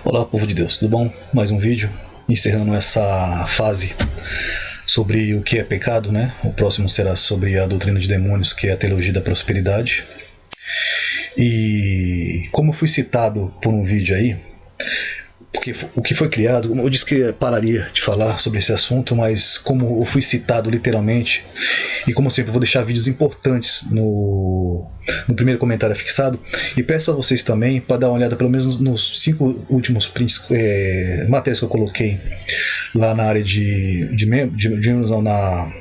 Olá, povo de Deus, tudo bom? Mais um vídeo, encerrando essa fase sobre o que é pecado, né? O próximo será sobre a doutrina de demônios, que é a teologia da prosperidade. E como eu fui citado por um vídeo aí, porque o que foi criado, eu disse que pararia de falar sobre esse assunto, mas como eu fui citado literalmente, e como sempre eu vou deixar vídeos importantes no primeiro comentário fixado, e peço a vocês também para dar uma olhada pelo menos nos 5 últimos prints, matérias que eu coloquei lá na área de membros, não, na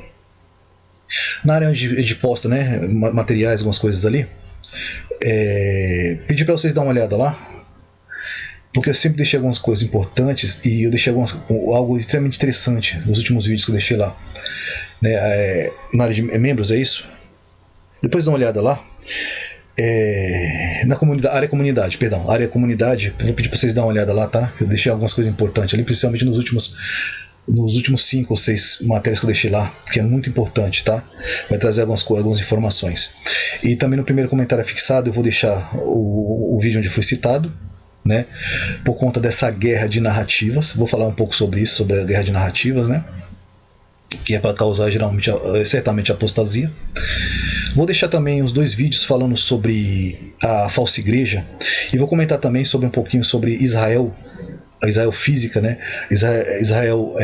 área de posta, né, materiais, algumas coisas ali. Pedir para vocês dar uma olhada lá, porque eu sempre deixei algumas coisas importantes e eu deixei algo extremamente interessante nos últimos vídeos que eu deixei lá, né, na área de membros, é isso? Depois dá uma olhada lá, na área comunidade, eu vou pedir para vocês dar uma olhada lá, tá? Eu deixei algumas coisas importantes ali, principalmente nos últimos 5 ou 6 matérias que eu deixei lá, que é muito importante, tá? Vai trazer algumas informações. E também no primeiro comentário fixado eu vou deixar o vídeo onde foi citado, né? Por conta dessa guerra de narrativas. Vou falar um pouco sobre isso, sobre a guerra de narrativas, né? Que é para causar certamente apostasia. Vou deixar também os 2 vídeos falando sobre a falsa igreja, e vou comentar também sobre um pouquinho sobre Israel, a Israel física, né? Israel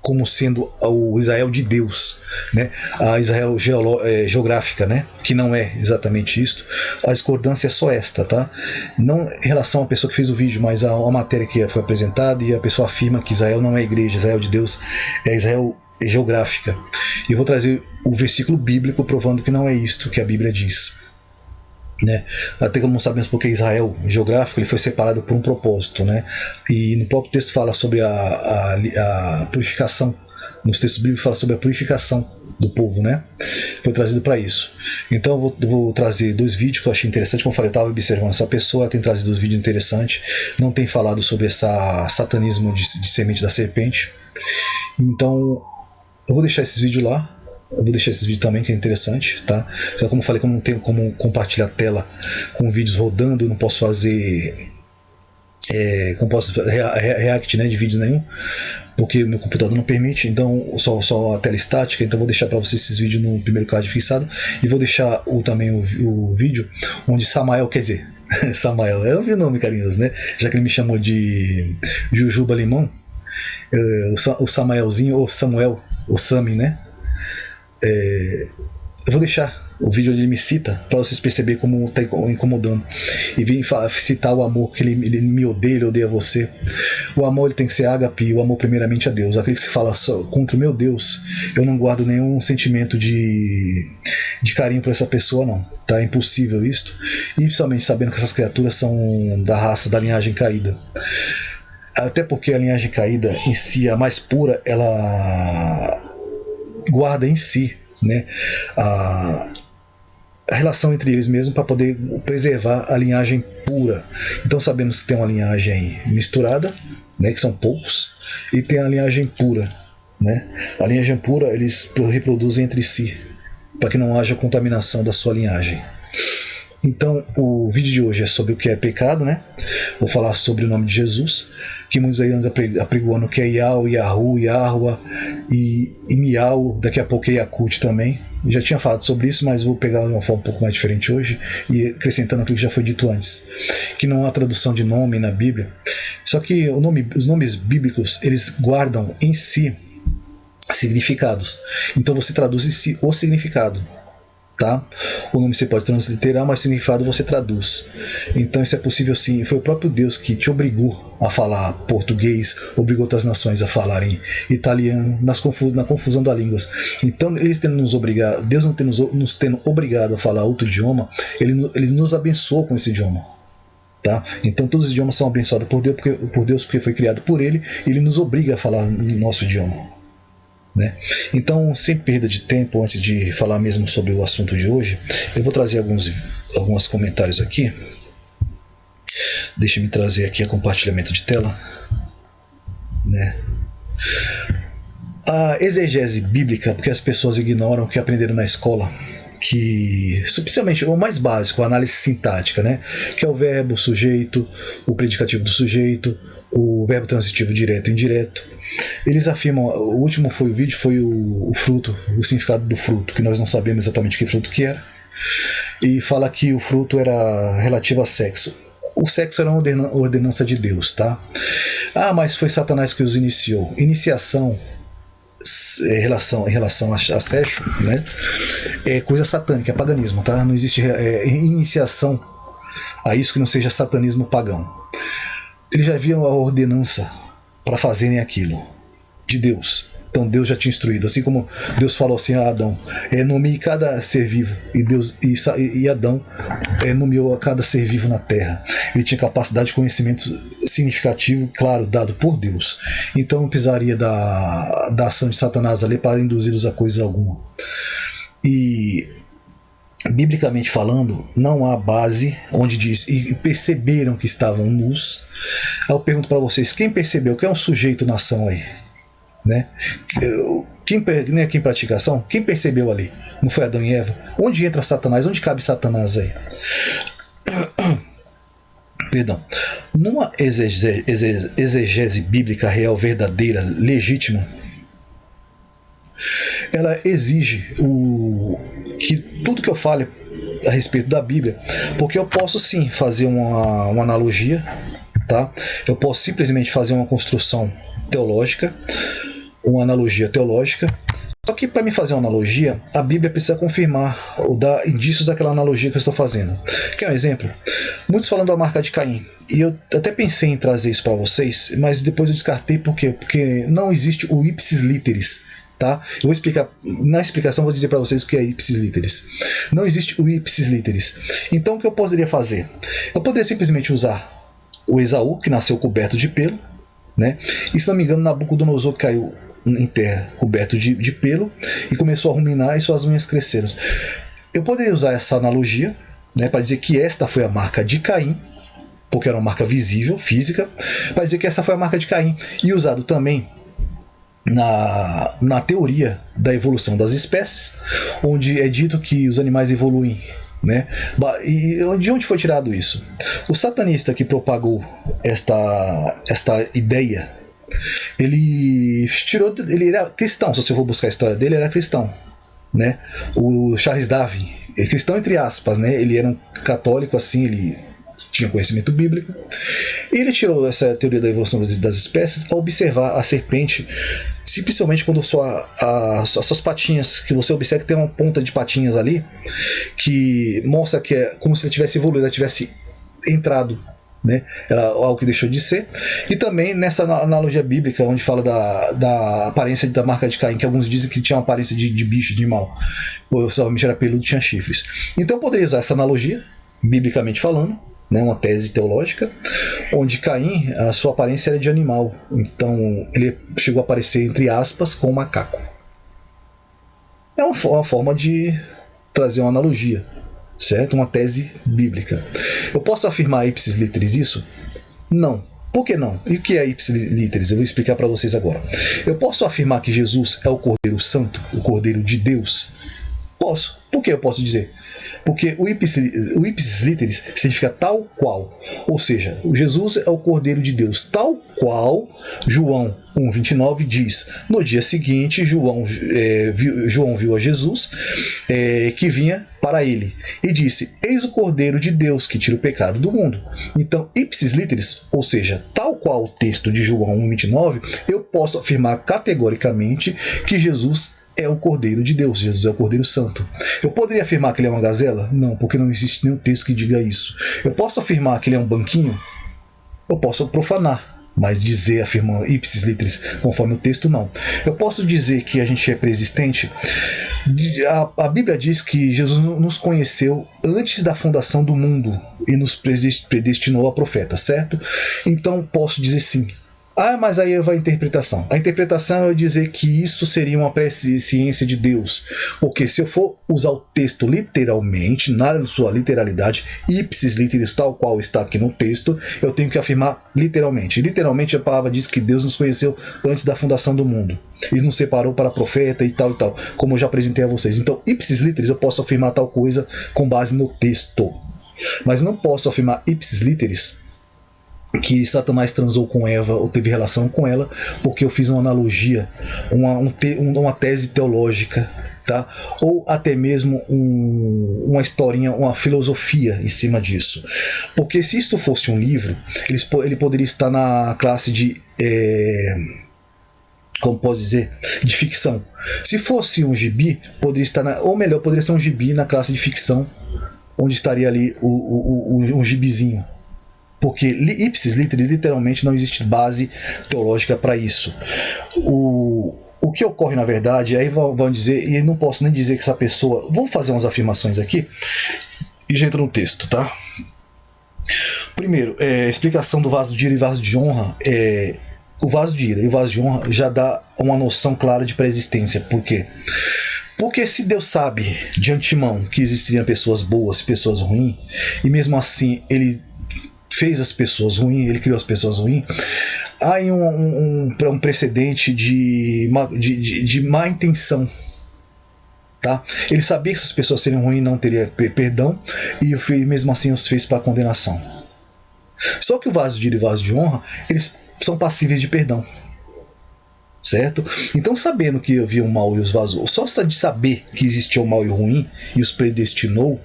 como sendo o Israel de Deus, né? A Israel geográfica, né? Que não é exatamente isso. A discordância é só esta, tá? Não em relação à pessoa que fez o vídeo, mas a matéria que foi apresentada, e a pessoa afirma que Israel não é igreja, Israel de Deus é Israel geográfica. E eu vou trazer o versículo bíblico provando que não é isto que a Bíblia diz, né? Até que não sabemos porque Israel geográfico ele foi separado por um propósito, né? E no próprio texto fala sobre a purificação. Nos textos bíblicos fala sobre a purificação do povo, né? Foi trazido para isso. Então eu vou trazer 2 vídeos que eu achei interessante. Como eu falei, eu estava observando essa pessoa, ela tem trazido 2 vídeos interessantes, não tem falado sobre esse satanismo de semente da serpente. Então eu vou deixar esses vídeos lá. Eu vou deixar esse vídeo também, que é interessante, tá? Já como eu falei, que eu não tenho como compartilhar a tela com vídeos rodando, eu não posso fazer react, né, de vídeos nenhum, porque o meu computador não permite, então só a tela estática. Então eu vou deixar para vocês esses vídeos no primeiro card fixado, e vou deixar também o vídeo onde Samael, quer dizer, Samael, eu vi o nome carinhoso, né? Já que ele me chamou de Jujuba Limão, o Samaelzinho, ou Samuel, ou Sami, né? Eu vou deixar o vídeo onde ele me cita, para vocês perceberem como está incomodando, e vem citar o amor, que ele me odeia, ele odeia você. O amor ele tem que ser ágape, o amor primeiramente a Deus. Aquele que se fala só contra o meu Deus, eu não guardo nenhum sentimento de carinho por essa pessoa, não, tá? É impossível isto, e principalmente sabendo que essas criaturas são da raça, da linhagem caída. Até porque a linhagem caída em si, a mais pura, ela guarda em si, né, a relação entre eles mesmos, para poder preservar a linhagem pura. Então sabemos que tem uma linhagem misturada, né, que são poucos, e tem a linhagem pura, né? A linhagem pura eles reproduzem entre si, para que não haja contaminação da sua linhagem. Então o vídeo de hoje é sobre o que é pecado, né? Vou falar sobre o nome de Jesus, que muitos aí andam apregoando que é Yahweh, Yahu, Yahua e Miau, daqui a pouco é Yakut também. Eu já tinha falado sobre isso, mas vou pegar de uma forma um pouco mais diferente hoje, e acrescentando aquilo que já foi dito antes, que não há tradução de nome na Bíblia. Só que os nomes bíblicos, eles guardam em si significados. Então você traduz em si o significado, tá? O nome você pode transliterar, mas o significado você traduz. Então isso é possível sim. Foi o próprio Deus que te obrigou a falar português, obrigou outras nações a falarem italiano, na confusão das línguas. Então eles tendo nos obrigado, Deus não nos tendo obrigado a falar outro idioma, ele nos abençoou com esse idioma, tá? Então todos os idiomas são abençoados por Deus porque foi criado por Ele, e Ele nos obriga a falar no nosso idioma, né? Então, sem perda de tempo, antes de falar mesmo sobre o assunto de hoje, eu vou trazer alguns comentários aqui. Deixa eu me trazer aqui a compartilhamento de tela, né? A exegese bíblica, porque as pessoas ignoram o que aprenderam na escola, que, substancialmente, o mais básico, a análise sintática, né? Que é o verbo, o sujeito, o predicativo do sujeito, o verbo transitivo direto e indireto. Eles afirmam, o último vídeo foi o fruto, o significado do fruto, que nós não sabemos exatamente que fruto que era, e fala que o fruto era relativo a sexo. O sexo era uma ordenança de Deus, tá? Ah, mas foi Satanás que os iniciou. Iniciação em relação a sexo, né? É coisa satânica, é paganismo, tá? Não existe iniciação a isso que não seja satanismo pagão. Eles já haviam a ordenança para fazerem aquilo de Deus. Então Deus já tinha instruído, assim como Deus falou assim a Adão, nomeie cada ser vivo, e Adão nomeou a cada ser vivo na terra. Ele tinha capacidade de conhecimento significativo, claro, dado por Deus. Então não precisaria da ação de Satanás ali para induzi-los a coisa alguma. E biblicamente falando, não há base onde diz e perceberam que estavam nus. Eu pergunto para vocês, quem percebeu? Quem é um sujeito na ação aí? Né? Quem pratica ação? Quem percebeu ali? Não foi Adão e Eva? Onde entra Satanás? Onde cabe Satanás aí? Perdão. Numa exegese bíblica real, verdadeira, legítima, ela exige que tudo que eu fale a respeito da Bíblia, porque eu posso sim fazer uma analogia, tá? Eu posso simplesmente fazer uma construção teológica, uma analogia teológica. Só que para me fazer uma analogia, a Bíblia precisa confirmar ou dar indícios daquela analogia que eu estou fazendo. Quer um exemplo? Muitos falando da marca de Caim. E eu até pensei em trazer isso para vocês, mas depois eu descartei. Por quê? Porque não existe o ipsis literis. Tá? Eu vou explicar, na explicação vou dizer para vocês o que é ipsis literis. Não existe o ipsis literis. Então o que eu poderia fazer? Eu poderia simplesmente usar o Esaú, que nasceu coberto de pelo, né? E se não me engano, Nabucodonosor caiu em terra coberto de pelo e começou a ruminar e suas unhas cresceram. Eu poderia usar essa analogia, né, para dizer que esta foi a marca de Caim, porque era uma marca visível, física, para dizer que essa foi a marca de Caim, e usado também na teoria da evolução das espécies, onde é dito que os animais evoluem, né? E de onde foi tirado isso? O satanista que propagou esta ideia, ele era cristão. Se você for buscar a história dele, ele era cristão, né? O Charles Darwin, cristão entre aspas, né? Ele era um católico, assim, ele tinha conhecimento bíblico, e ele tirou essa teoria da evolução das espécies ao observar a serpente, principalmente quando as suas patinhas, que você observa que tem uma ponta de patinhas ali, que mostra que é como se ela tivesse evoluído, ela tivesse entrado, né? Ela, algo que deixou de ser. E também nessa analogia bíblica, onde fala da aparência da marca de Caim, que alguns dizem que tinha uma aparência de bicho, de animal, ou somente era peludo, tinha chifres. Então eu poderia usar essa analogia, biblicamente falando, né, uma tese teológica, onde Caim, a sua aparência era de animal. Então ele chegou a aparecer, entre aspas, com um macaco. É uma forma de trazer uma analogia, certo? Uma tese bíblica. Eu posso afirmar ipsis literis isso? Não. Por que não? E o que é ipsis literis? Eu vou explicar para vocês agora. Eu posso afirmar que Jesus é o Cordeiro Santo, o Cordeiro de Deus? Posso. Por que eu posso dizer? Porque o ipsis literis significa tal qual. Ou seja, o Jesus é o Cordeiro de Deus, tal qual João 1,29 diz. No dia seguinte, João viu a Jesus que vinha para ele e disse: eis o Cordeiro de Deus que tira o pecado do mundo. Então, ipsis literis, ou seja, tal qual o texto de João 1,29, eu posso afirmar categoricamente que Jesus é o Cordeiro de Deus, Jesus é o Cordeiro Santo. Eu poderia afirmar que ele é uma gazela? Não, porque não existe nenhum texto que diga isso. Eu posso afirmar que ele é um banquinho? Eu posso profanar, mas dizer, afirmando ipsis literis, conforme o texto, não. Eu posso dizer que a gente é preexistente? A Bíblia diz que Jesus nos conheceu antes da fundação do mundo e nos predestinou a profeta, certo? Então posso dizer sim. Ah, mas aí vai a interpretação. A interpretação é dizer que isso seria uma presciência de Deus. Porque se eu for usar o texto literalmente, na sua literalidade, ipsis literis, tal qual está aqui no texto, eu tenho que afirmar literalmente. Literalmente a palavra diz que Deus nos conheceu antes da fundação do mundo. E nos separou para profeta e tal, como eu já apresentei a vocês. Então, ipsis literis, eu posso afirmar tal coisa com base no texto. Mas não posso afirmar ipsis literis que Satanás transou com Eva ou teve relação com ela, porque eu fiz uma analogia, uma tese teológica, tá? Ou até mesmo uma historinha, uma filosofia em cima disso. Porque se isto fosse um livro, ele poderia estar na classe de... como posso dizer? De ficção. Se fosse um gibi, poderia estar ou melhor, poderia ser um gibi na classe de ficção, onde estaria ali um gibizinho. Porque ipsis literis, literalmente, não existe base teológica para isso. O que ocorre, na verdade, aí vão dizer, e não posso nem dizer que essa pessoa... Vou fazer umas afirmações aqui e já entra no texto, tá? Primeiro, explicação do vaso de ira e vaso de honra. O vaso de ira e o vaso de honra já dá uma noção clara de pré-existência. Por quê? Porque se Deus sabe de antemão que existiriam pessoas boas e pessoas ruins, e mesmo assim ele fez as pessoas ruins, ele criou as pessoas ruins, há um precedente de má intenção. Tá? Ele sabia que essas pessoas seriam ruins e não teria perdão, e mesmo assim os fez para condenação. Só que o vaso de ira e o vaso de honra, eles são passíveis de perdão. Certo? Então, sabendo que havia o mal e os vasos, só de saber que existia o mal e o ruim e os predestinou,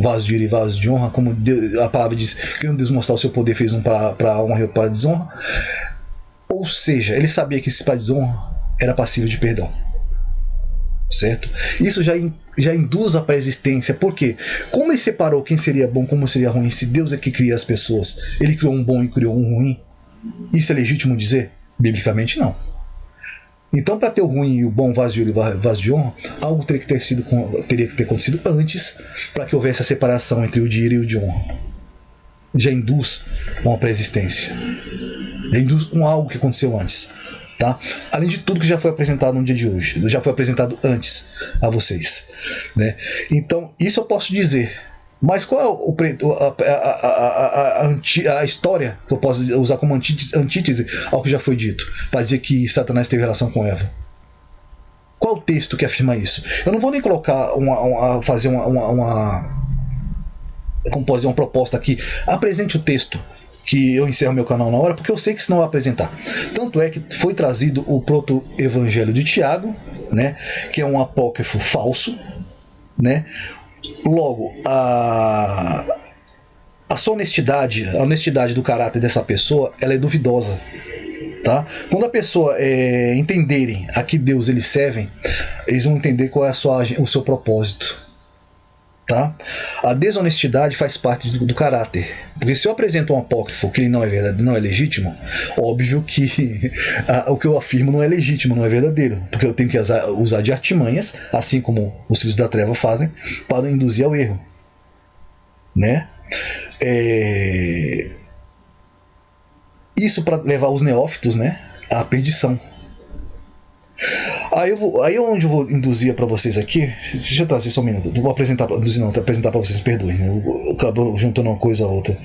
vaso de ira e vaso de honra, como a palavra diz, querendo demonstrar o seu poder, fez um para a honra e outro para a desonra. Ou seja, ele sabia que esse para a desonra era passível de perdão. Certo? Isso já induz a pré-existência. Por quê? Como ele separou quem seria bom, como seria ruim? Se Deus é que cria as pessoas, ele criou um bom e criou um ruim. Isso é legítimo dizer? Biblicamente, não. Então, para ter o ruim e o bom, vaso de ira e vaso de honra, algo teria que ter acontecido antes para que houvesse a separação entre o de ira e o de honra. Já induz uma pré-existência. Já induz algo que aconteceu antes. Tá? Além de tudo que já foi apresentado no dia de hoje, já foi apresentado antes a vocês. Né? Então, isso eu posso dizer. Mas qual é a história que eu posso usar como antítese ao que já foi dito, para dizer que Satanás teve relação com Eva? Qual o texto que afirma isso? Eu não vou nem colocar fazer como pode dizer, uma proposta aqui. Apresente o texto, que eu encerro meu canal na hora, porque eu sei que senão vai apresentar. Tanto é que foi trazido o proto-evangelho de Tiago, né, que é um apócrifo falso, né? Logo, a sua honestidade, a honestidade do caráter dessa pessoa, ela é duvidosa. Tá? Quando a pessoa entenderem a que Deus eles servem, eles vão entender qual é o seu propósito. Tá? A desonestidade faz parte do caráter. Porque se eu apresento um apócrifo que ele não é verdadeiro, não é legítimo, óbvio que o que eu afirmo não é legítimo, não é verdadeiro. Porque eu tenho que usar de artimanhas, assim como os filhos da treva fazem, para induzir ao erro. Né? Isso para levar os neófitos, né, à perdição. Aí onde eu vou induzir para vocês aqui, deixa eu trazer só um minuto, não vou apresentar para vocês, perdoem, eu acabo juntando uma coisa a outra.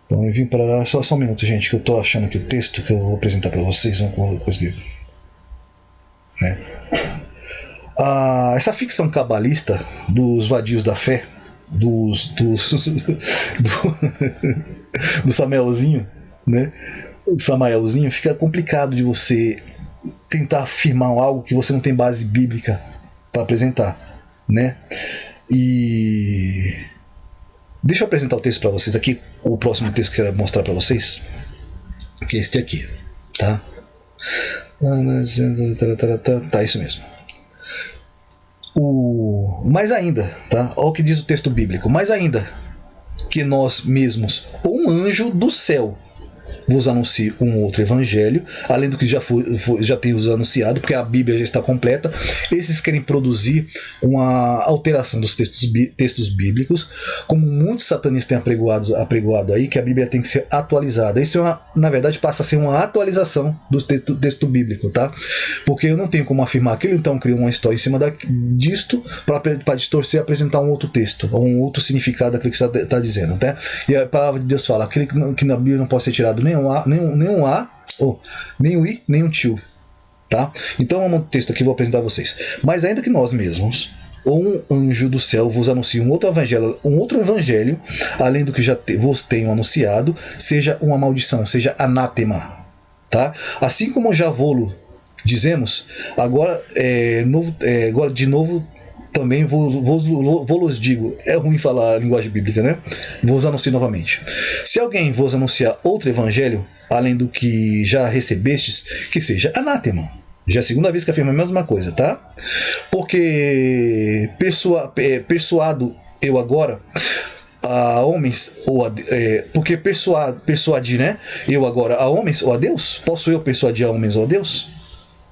Então eu vim para lá, só um minuto, gente, que eu estou achando aqui o texto que eu vou apresentar para vocês, vamos conseguir. Né? Essa ficção cabalista dos vadios da fé, do Samaelzinho, né? O Samaelzinho, fica complicado de você tentar afirmar algo que você não tem base bíblica para apresentar, né? E deixa eu apresentar o texto para vocês aqui, o próximo texto que eu quero mostrar para vocês, que é este aqui, tá? Tá, isso mesmo. Mais ainda, tá? Olha o que diz o texto bíblico. Mais ainda que nós mesmos, ou um anjo do céu, vos anuncio um outro evangelho, além do que já tenho vos anunciado, porque a Bíblia já está completa. Esses querem produzir uma alteração dos textos bíblicos, como muitos satanistas têm apregoado aí, que a Bíblia tem que ser atualizada. Isso na verdade passa a ser uma atualização do texto bíblico, tá? Porque eu não tenho como afirmar aquilo, então crio uma história em cima disto para distorcer e apresentar um outro texto, um outro significado daquilo que está dizendo, tá? E a palavra de Deus fala, aquele que na Bíblia não pode ser tirado nem um I, nem um tio, tá? Então é um texto aqui que eu vou apresentar a vocês. Mas ainda que nós mesmos, ou um anjo do céu vos anuncie um outro evangelho, além do que já vos tenho anunciado, seja uma maldição, seja anátema, tá? Assim como já vou-lo dizemos, agora de novo também vos digo, é ruim falar a linguagem bíblica, né? Vos anuncio novamente. Se alguém vos anunciar outro evangelho, além do que já recebestes, que seja anátema. Já é a segunda vez que afirma a mesma coisa, tá? Porque persuado eu agora a homens, porque persuadir, né? Eu agora a homens ou a Deus? Posso eu persuadir a homens ou a Deus?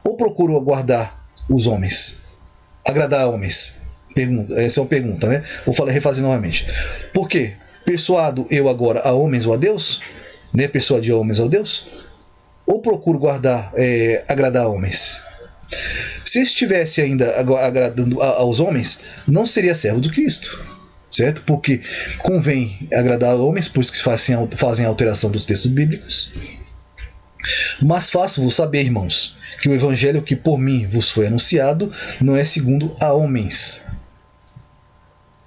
Ou procuro agradar os homens? Agradar a homens? Essa é uma pergunta, né? Vou refazer novamente. Por quê? Persuado eu agora a homens ou a Deus? Né? Persuadir a homens ou a Deus? Ou procuro agradar a homens? Se estivesse ainda agradando aos homens, não seria servo do Cristo, certo? Porque convém agradar a homens, por isso que fazem a alteração dos textos bíblicos. Mas faço-vos saber, irmãos, que o evangelho que por mim vos foi anunciado não é segundo a homens.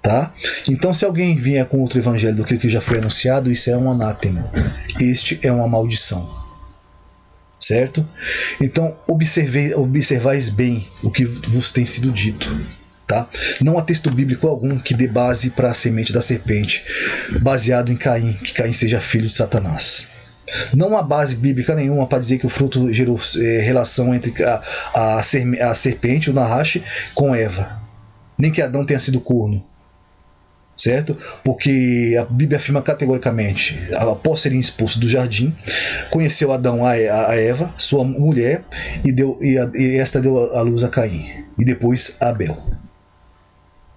Tá? Então, se alguém vier com outro evangelho do que já foi anunciado, isso é um anátema. Este é uma maldição. Certo? Então, observais bem o que vos tem sido dito. Tá? Não há texto bíblico algum que dê base para a semente da serpente, baseado em Caim, que Caim seja filho de Satanás. Não há base bíblica nenhuma para dizer que o fruto gerou relação entre a serpente, o Nahash, com Eva. Nem que Adão tenha sido corno. Certo? Porque a Bíblia afirma categoricamente, após serem expulsos do jardim, conheceu Adão a Eva, sua mulher, e esta deu a luz a Caim, e depois a Abel.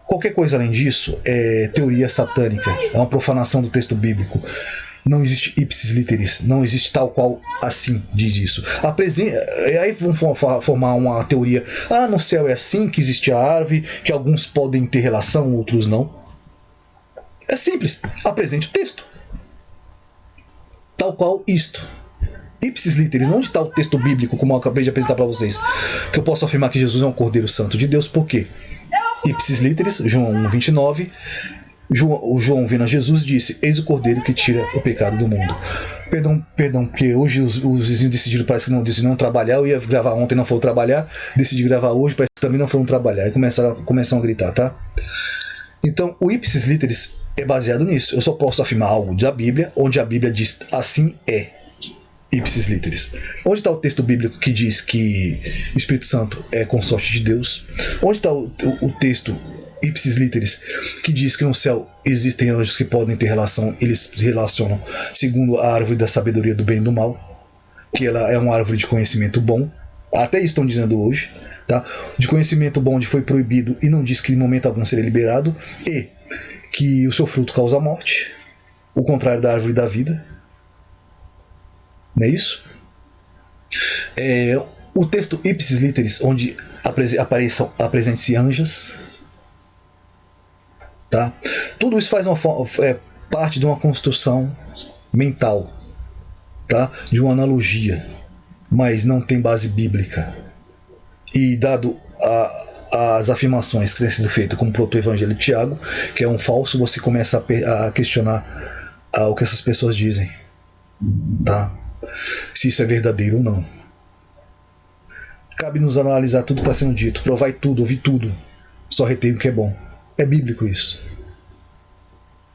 Qualquer coisa além disso é teoria satânica, é uma profanação do texto bíblico. Não existe ipsis literis, não existe tal qual assim diz isso. Aí vão formar uma teoria, no céu é assim, que existe a árvore, que alguns podem ter relação, outros não. É simples, apresente o texto. Tal qual isto. Ipsis literis, onde está o texto bíblico, como eu acabei de apresentar para vocês, que eu posso afirmar que Jesus é um Cordeiro Santo de Deus, por quê? Ipsis literis, João 1,29, João vendo a Jesus disse, eis o Cordeiro que tira o pecado do mundo. Perdão, porque hoje os vizinhos decidiram, parece que não decidiram trabalhar, eu ia gravar ontem, não foram trabalhar, decidi gravar hoje, parece que também não foram trabalhar, e começam a gritar, tá? Então, o ipsis literis é baseado nisso. Eu só posso afirmar algo da Bíblia, onde a Bíblia diz assim é. Ipsis literis. Onde está o texto bíblico que diz que o Espírito Santo é consorte de Deus? Onde está o texto ipsis literis que diz que no céu existem anjos que podem ter relação, eles se relacionam segundo a árvore da sabedoria do bem e do mal, que ela é uma árvore de conhecimento bom. Até isso estão dizendo hoje. Tá? De conhecimento bom onde foi proibido e não diz que em momento algum seria liberado, e que o seu fruto causa morte, o contrário da árvore da vida. Não é isso? O texto ipsis literis, onde apresentem-se anjas. Tá? Tudo isso faz parte de uma construção mental, tá? De uma analogia, mas não tem base bíblica. E dado as afirmações que têm sido feitas como proto-evangelho de Tiago, que é um falso, você começa a questionar o que essas pessoas dizem, tá? Se isso é verdadeiro ou não. Cabe-nos analisar tudo que está sendo dito, provar tudo, ouvir tudo, só retém o que é bom. É bíblico isso.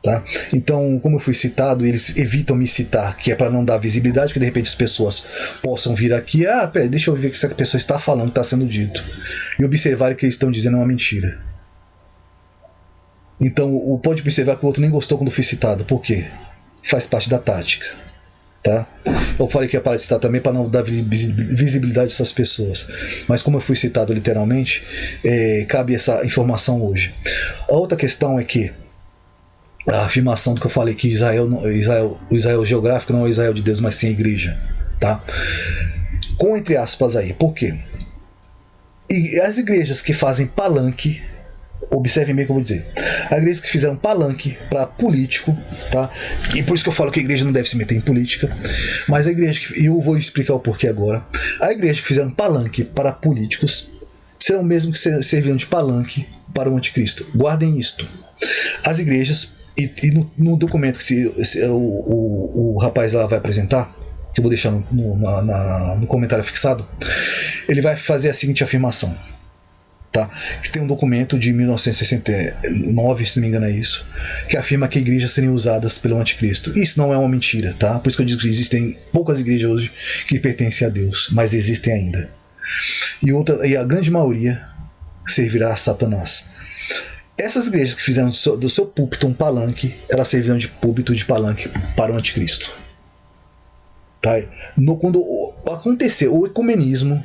Tá? Então, como eu fui citado, eles evitam me citar, que é para não dar visibilidade, que de repente as pessoas possam vir aqui, peraí, deixa eu ver o que essa pessoa está falando, está sendo dito, e observar que eles estão dizendo uma mentira. Então, pode observar que o outro nem gostou quando fui citado. Por quê? Faz parte da tática. tá? Eu falei que ia parar de citar também para não dar visibilidade a essas pessoas, mas como eu fui citado literalmente, cabe essa informação hoje. A outra questão é que a afirmação do que eu falei, que o Israel geográfico não é o Israel de Deus, mas sim a igreja, tá? Com entre aspas aí, por quê? E as igrejas que fazem palanque, observem bem o que eu vou dizer, as igrejas que fizeram palanque para político, tá? E por isso que eu falo que a igreja não deve se meter em política, mas a igreja e eu vou explicar o porquê agora. A igreja que fizeram palanque para políticos serão mesmo que servirão de palanque para o anticristo. Guardem isto. As igrejas, e no documento que o rapaz lá vai apresentar, que eu vou deixar no comentário fixado, ele vai fazer a seguinte afirmação, tá? Que tem um documento de 1969, se não me engano é isso, que afirma que igrejas seriam usadas pelo anticristo. Isso não é uma mentira, tá? Por isso que eu digo que existem poucas igrejas hoje que pertencem a Deus, mas existem ainda. E a grande maioria servirá a Satanás. Essas igrejas que fizeram do seu púlpito um palanque, elas servirão de púlpito de palanque para o anticristo. Tá? Quando acontecer o ecumenismo,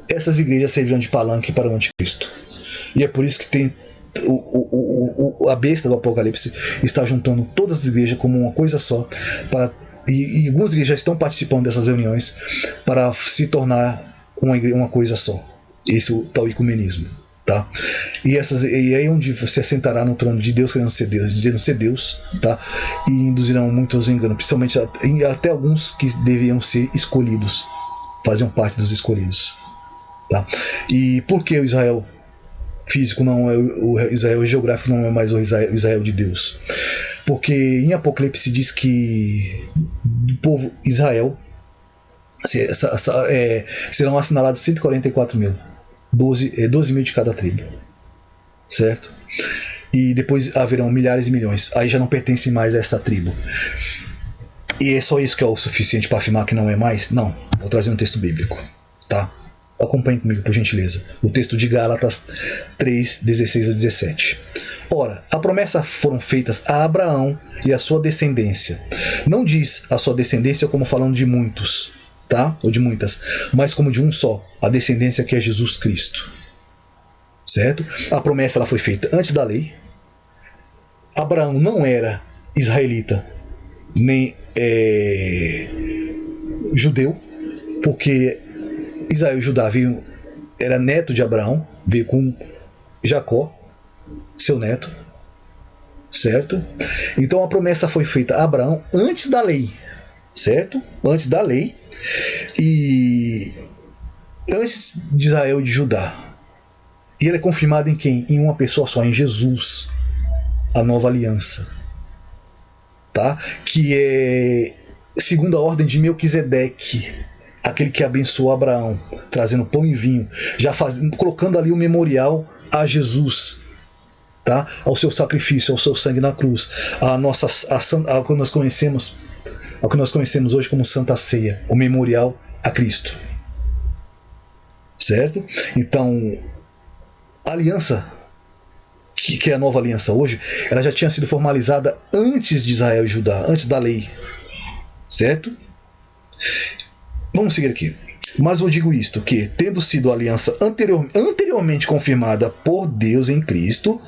essas igrejas servirão de palanque para o anticristo. E é por isso que tem a besta do Apocalipse está juntando todas as igrejas como uma coisa só, e algumas igrejas já estão participando dessas reuniões para se tornar uma coisa só. Esse é o tal ecumenismo. Tá? E aí onde você assentará no trono de Deus, querendo ser Deus, dizendo ser Deus, tá? E induzirão muitos ao engano, principalmente até alguns que deveriam ser escolhidos, faziam parte dos escolhidos, tá? E por que o Israel físico não é o Israel geográfico, não é mais o Israel de Deus? Porque em Apocalipse diz que do povo Israel serão assinalados 144 mil. 12 mil de cada tribo, certo? E depois haverão milhares e milhões, aí já não pertencem mais a essa tribo. E é só isso que é o suficiente para afirmar que não é mais? Não, vou trazer um texto bíblico, tá? Acompanhe comigo, por gentileza, o texto de Gálatas 3, 16 a 17. Ora, a promessa foram feitas a Abraão e a sua descendência. Não diz a sua descendência como falando de muitos, tá? Ou de muitas, mas como de um só, a descendência que é Jesus Cristo, certo? A promessa ela foi feita antes da lei. Abraão não era israelita nem judeu, porque Israel e Judá era neto de Abraão, veio com Jacó, seu neto, certo? Então a promessa foi feita a Abraão antes da lei, certo? Antes da lei. E antes de Israel e de Judá. E ele é confirmado em quem? Em uma pessoa só, em Jesus, a nova aliança, tá? Que é segundo a ordem de Melquisedeque, aquele que abençoou Abraão, trazendo pão e vinho, colocando ali o memorial a Jesus, tá? Ao seu sacrifício, ao seu sangue na cruz, ao que nós conhecemos hoje como Santa Ceia, o memorial a Cristo, certo? Então, a aliança, que é a nova aliança hoje, ela já tinha sido formalizada antes de Israel e Judá, antes da lei, certo? Vamos seguir aqui. Mas eu digo isto, que tendo sido a aliança anteriormente confirmada por Deus em Cristo,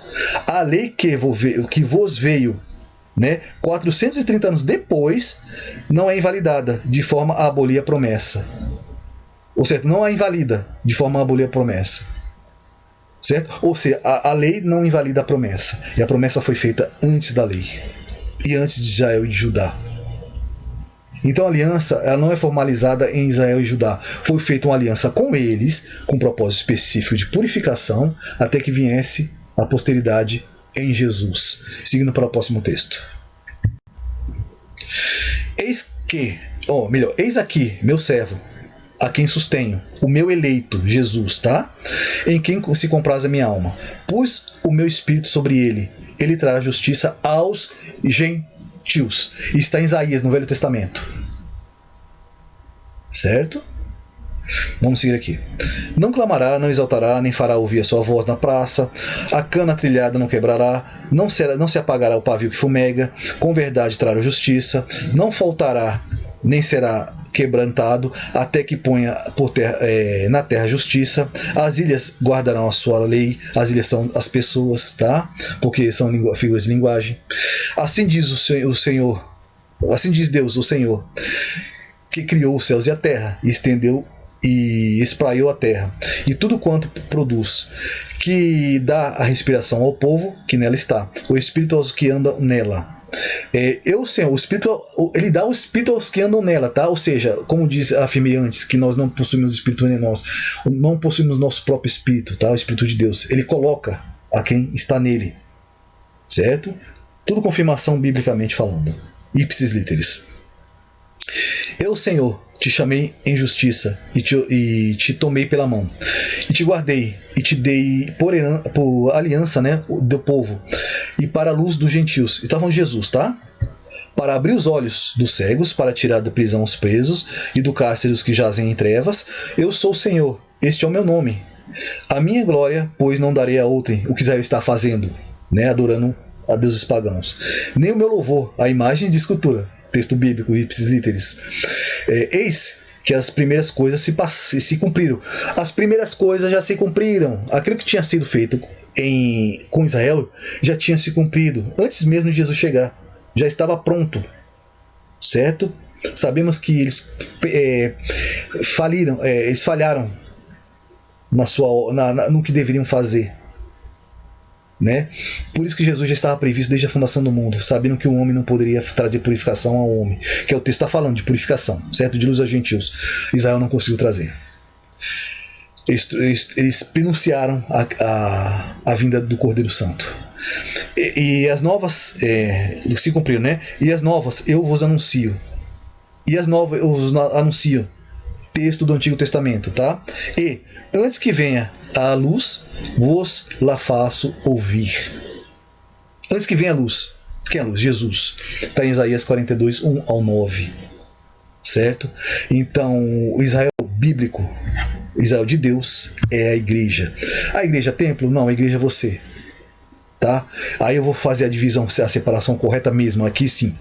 a lei que vos veio, né, 430 anos depois, não é invalidada de forma a abolir a promessa. Ou seja, não é invalida de forma a abolir a promessa, certo? Ou seja, a lei não invalida a promessa, e a promessa foi feita antes da lei e antes de Israel e de Judá. Então a aliança ela não é formalizada em Israel e Judá, foi feita uma aliança com eles, com um propósito específico de purificação, até que viesse a posteridade em Jesus. Seguindo para o próximo texto. Eis aqui, meu servo, a quem sustenho, o meu eleito, Jesus, tá? Em quem se compraz a minha alma. Pus o meu espírito sobre ele, ele trará justiça aos gentios. E está em Isaías, no Velho Testamento. Certo? Vamos seguir aqui. Não clamará, não exaltará, nem fará ouvir a sua voz na praça. A cana trilhada não quebrará, não se apagará o pavio que fumega. Com verdade trará justiça. Não faltará nem será quebrantado, até que ponha por terra, na terra justiça. As ilhas guardarão a sua lei. As ilhas são as pessoas, tá? Porque são figuras de linguagem. Assim diz o Senhor, assim diz Deus, o Senhor, que criou os céus e a terra, e estendeu e espraiou a terra, e tudo quanto produz, que dá a respiração ao povo que nela está, o espírito aos que andam nela. Senhor, o Espírito, ele dá o Espírito aos que andam nela, tá? Ou seja, como afirmei antes, que nós não possuímos Espírito em nós, não possuímos nosso próprio Espírito, tá? O Espírito de Deus, ele coloca a quem está nele, certo? Tudo confirmação biblicamente falando. Ipsis literis. Eu, Senhor, te chamei em justiça e te tomei pela mão, e te guardei e te dei por aliança, né, do povo, e para a luz dos gentios. Está falando de Jesus, tá? Para abrir os olhos dos cegos, para tirar da prisão os presos e do cárcere os que jazem em trevas. Eu sou o Senhor, este é o meu nome. A minha glória, pois, não darei a outrem. O que Israel está fazendo, né, adorando a deuses pagãos. Nem o meu louvor a imagens de escultura. Texto bíblico, ipsis literis. Eis que as primeiras coisas se cumpriram. As primeiras coisas já se cumpriram. Aquilo que tinha sido feito com Israel já tinha se cumprido. Antes mesmo de Jesus chegar. Já estava pronto. Certo? Sabemos que eles eles falharam no que deveriam fazer. Né? Por isso que Jesus já estava previsto desde a fundação do mundo, sabendo que o homem não poderia trazer purificação ao homem, que é o texto está falando de purificação, certo? De luz aos gentios. Israel não conseguiu trazer. Eles pronunciaram a vinda do Cordeiro Santo. E as novas se cumpriram, né? E as novas eu vos anuncio. E as novas eu vos anuncio. Texto do Antigo Testamento, tá? E antes que venha a luz, vos la faço ouvir. Antes que venha a luz. Quem é a luz? Jesus. Está em Isaías 42, 1 ao 9. Certo? Então, o Israel bíblico, Israel de Deus, é a igreja. A igreja templo? Não, a igreja é você. Tá? Aí eu vou fazer a divisão, a separação correta mesmo. Aqui sim.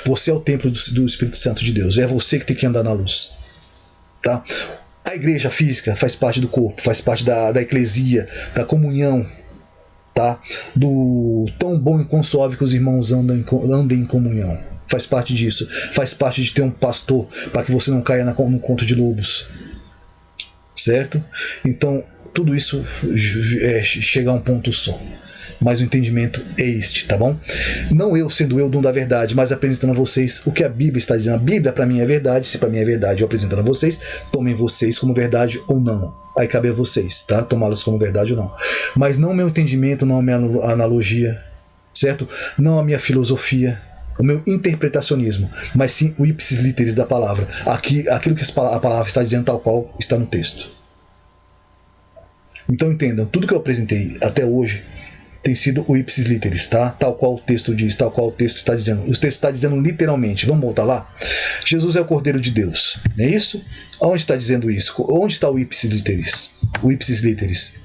Você é o templo do Espírito Santo de Deus. É você que tem que andar na luz. Tá? A igreja física faz parte do corpo, faz parte da eclesia, da comunhão, tá? Do tão bom e quão suave que os irmãos andem em comunhão. Faz parte disso. Faz parte de ter um pastor para que você não caia no conto de lobos. Certo? Então, tudo isso chega a um ponto só. Mas o entendimento é este, tá bom? Não eu sendo eu o dono da verdade, mas apresentando a vocês o que a Bíblia está dizendo. A Bíblia para mim é verdade, se para mim é verdade eu apresentando a vocês, tomem vocês como verdade ou não. Aí cabe a vocês, tá? Tomá-las como verdade ou não. Mas não o meu entendimento, não a minha analogia, certo? Não a minha filosofia, o meu interpretacionismo, mas sim o ipsis literis da palavra. Aquilo que a palavra está dizendo tal qual está no texto. Então entendam, tudo que eu apresentei até hoje tem sido o ipsis literis, tá? Tal qual o texto diz, tal qual o texto está dizendo. O texto está dizendo literalmente. Vamos voltar lá? Jesus é o Cordeiro de Deus, não é isso? Onde está dizendo isso? Onde está o ipsis literis? O ipsis literis.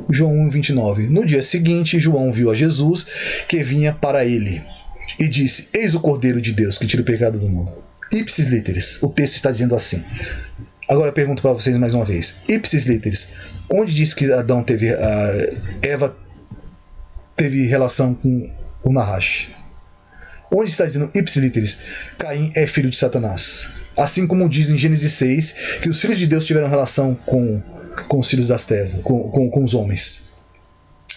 João 1,29. No dia seguinte, João viu a Jesus que vinha para ele e disse: Eis o Cordeiro de Deus que tira o pecado do mundo. Ipsis literis. O texto está dizendo assim. Agora eu pergunto para vocês mais uma vez. Ipsis literis. Onde diz que Eva teve relação com o Nahash? Onde está dizendo ipsis literis? Caim é filho de Satanás. Assim como diz em Gênesis 6 que os filhos de Deus tiveram relação com os filhos das trevas, com os homens.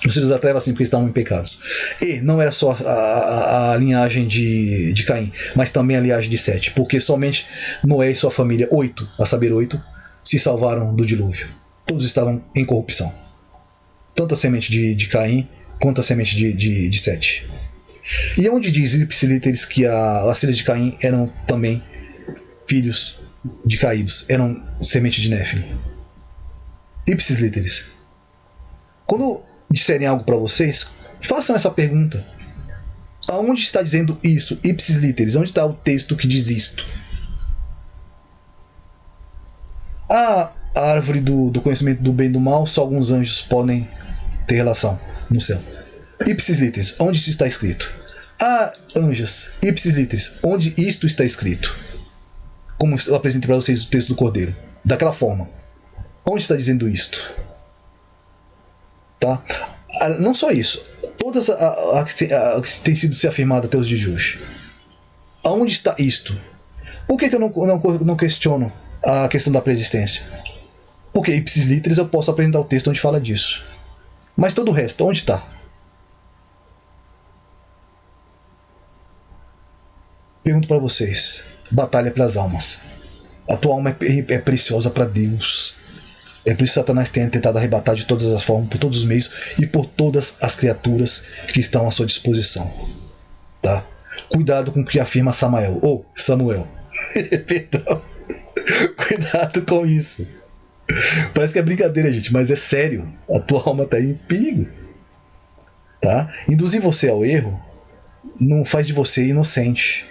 Os filhos da treva, sim, porque estavam em pecados. E não era só a linhagem de Caim, mas também a linhagem de Sete, porque somente Noé e sua família, 8, a saber 8, se salvaram do dilúvio. Todos estavam em corrupção. Tanto a semente de Caim quanto a semente de Sete. E onde diz ipsis literis que as filhas de Caim eram também filhos de caídos, eram semente de Néfili? Ipsis literis. Quando disserem algo para vocês, façam essa pergunta. Aonde está dizendo isso? Ipsis literis. Onde está o texto que diz isto? A árvore do conhecimento do bem e do mal, só alguns anjos podem ter relação no céu. Ipsis literis. Onde isso está escrito? Anjas. Ipsis literis. Onde isto está escrito? como eu apresentei para vocês o texto do Cordeiro. Daquela forma. Onde está dizendo isto? Tá? Não só isso. Todas a que tem sido se afirmada até os dias de hoje. Aonde está isto? Por que eu não questiono a questão da preexistência? Porque ipsis literis eu posso apresentar o texto onde fala disso. Mas todo o resto, onde está? Pergunto para vocês. Batalha pelas almas. A tua alma é preciosa para Deus. É por isso que Satanás tem tentado arrebatar de todas as formas, por todos os meios e por todas as criaturas que estão à sua disposição. Tá? Cuidado com o que afirma Samuel. Perdão. Cuidado com isso. Parece que é brincadeira, gente, mas é sério. A tua alma está em perigo. Tá? Induzir você ao erro não faz de você inocente.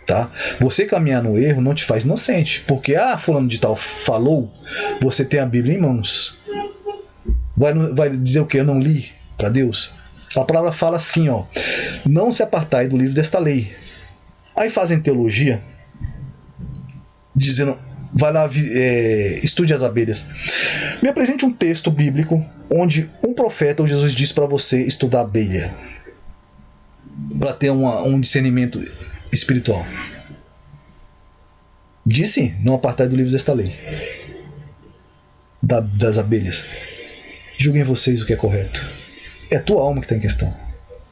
Tá? Você caminhar no erro não te faz inocente. Porque, fulano de tal falou, você tem a Bíblia em mãos. Vai dizer o que? Eu não li para Deus? A palavra fala assim, ó: não se apartai do livro desta lei. Aí fazem teologia dizendo: vai lá, estude as abelhas. Me apresente um texto bíblico onde um profeta ou Jesus diz para você estudar a abelha, para ter um discernimento espiritual. Disse: não apartai do livro desta lei, das abelhas. Julguem vocês o que é correto. É a tua alma que está em questão.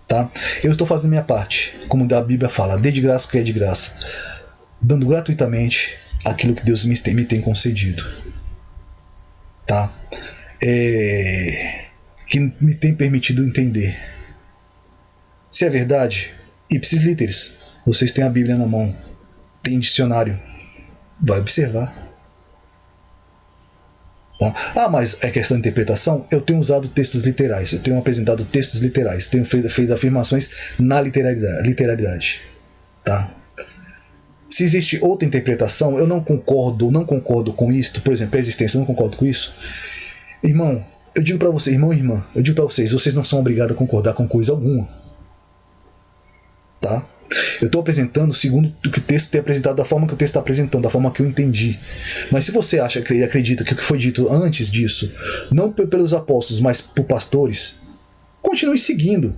Tá? Eu estou fazendo minha parte, como a Bíblia fala: dê de graça o que é de graça, dando gratuitamente aquilo que Deus me tem concedido. Tá? Que me tem permitido entender. Se é verdade, ipsis literis, vocês têm a Bíblia na mão, tem dicionário, vai observar. Tá? Mas é questão de interpretação. Eu tenho usado textos literais, eu tenho apresentado textos literais, tenho feito afirmações na literalidade. Tá? Se existe outra interpretação, eu não concordo com isto. Por exemplo, a existência, eu não concordo com isso. Irmão, eu digo para você, irmão e irmã, eu digo para vocês não são obrigados a concordar com coisa alguma. Tá? Eu estou apresentando segundo o que o texto tem apresentado, da forma que o texto está apresentando, da forma que eu entendi. Mas se você acredita que o que foi dito antes disso, não pelos apóstolos, mas por pastores, continue seguindo.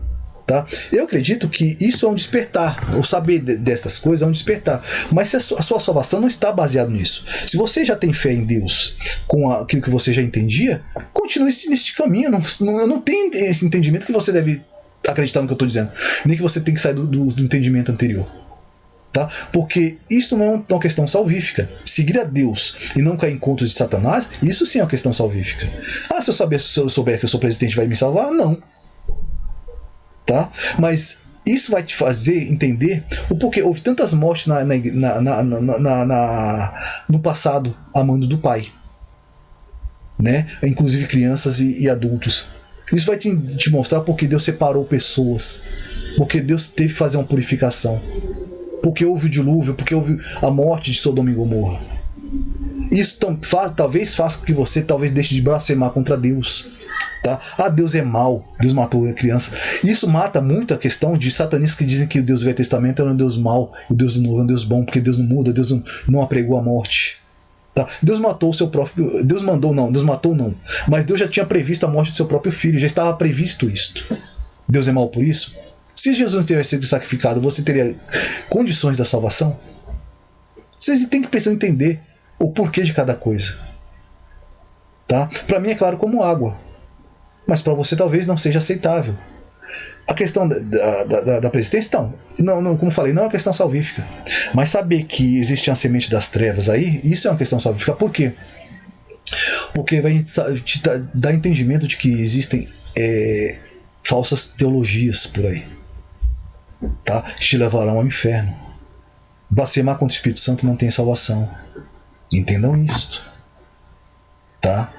Tá? Eu acredito que isso é um despertar. O saber dessas coisas é um despertar. Mas se a sua salvação não está baseada nisso, se você já tem fé em Deus com aquilo que você já entendia, continue nesse caminho. Eu não tenho esse entendimento que você deve acreditar no que eu estou dizendo, nem que você tem que sair do entendimento anterior. Tá? Porque isso não é uma questão salvífica. Seguir a Deus e não cair em contos de Satanás, isso sim é uma questão salvífica. Se eu souber que eu sou presidente, vai me salvar? Não. Tá? Mas isso vai te fazer entender o porquê houve tantas mortes no passado a mando do Pai, né? Inclusive crianças e adultos. Isso vai te mostrar porque Deus separou pessoas, porque Deus teve que fazer uma purificação, porque houve o dilúvio, porque houve a morte de Sodoma e Gomorra. Isso talvez faça com que você deixe de blasfemar contra Deus. Tá? Deus é mau, Deus matou a criança. Isso mata muito a questão de satanistas que dizem que o Deus do Velho Testamento é um Deus mau, o Deus do Novo é um Deus bom, porque Deus não muda, Deus não apregou a morte. Tá? Deus matou o seu próprio. Deus matou não. Mas Deus já tinha previsto a morte do seu próprio filho, já estava previsto isto. Deus é mau por isso? Se Jesus não tivesse sido sacrificado, você teria condições da salvação? Vocês têm que precisar entender o porquê de cada coisa. Tá? Para mim é claro como água, mas para você talvez não seja aceitável. A questão da presidência, então, como falei, não é uma questão salvífica. Mas saber que existe uma semente das trevas aí, isso é uma questão salvífica. Por quê? Porque vai te dar entendimento de que existem falsas teologias por aí, tá? Que te levarão ao inferno. Blasfemar contra o Espírito Santo não tem salvação. Entendam isso. Tá?